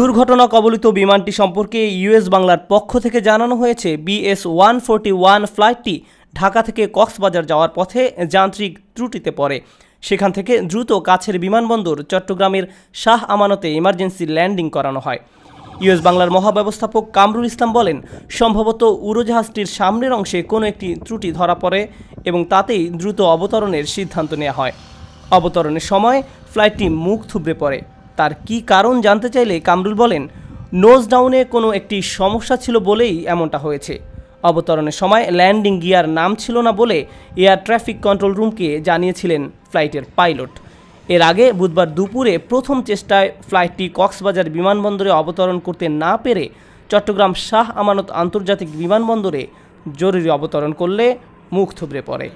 দুর্ঘটনা কবলিত বিমানটি সম্পর্কে ইউএস বাংলার পক্ষ থেকে জানানো হয়েছে, BS-141 ফ্লাইটটি ঢাকা থেকে কক্সবাজার যাওয়ার পথে যান্ত্রিক ত্রুটিতে পড়ে। সেখান থেকে দ্রুত কাছের বিমানবন্দর চট্টগ্রামের শাহ আমানতে ইমার্জেন্সি ল্যান্ডিং করানো হয়। ইউএস বাংলার মহাব্যবস্থাপক কামরুল ইসলাম বলেন, সম্ভবত উড়োজাহাজটির সামনের অংশে কোনো একটি ত্রুটি ধরা পড়ে এবং তাতেই দ্রুত অবতরণের সিদ্ধান্ত নেওয়া হয়। অবতরণের সময় ফ্লাইটটি মুখ থুবড়ে পড়ে। তার কি কারণ জানতে চাইলে কামরুল বলেন, নোজ ডাউনে কোনো একটি সমস্যা ছিল বলেই এমনটা হয়েছে। অবতরণের সময় ল্যান্ডিং গিয়ার নাম ছিল না বলে এয়ার ট্রাফিক কন্ট্রোল রুমকে জানিয়েছিলেন ফ্লাইটের পাইলট। এর আগে বুধবার দুপুরে প্রথম চেষ্টায় ফ্লাইটটি কক্সবাজার বিমানবন্দরে অবতরণ করতে না পেরে চট্টগ্রাম শাহ আমানত আন্তর্জাতিক বিমানবন্দরে জরুরি অবতরণ করলে মুখ থুবড়ে পড়ে।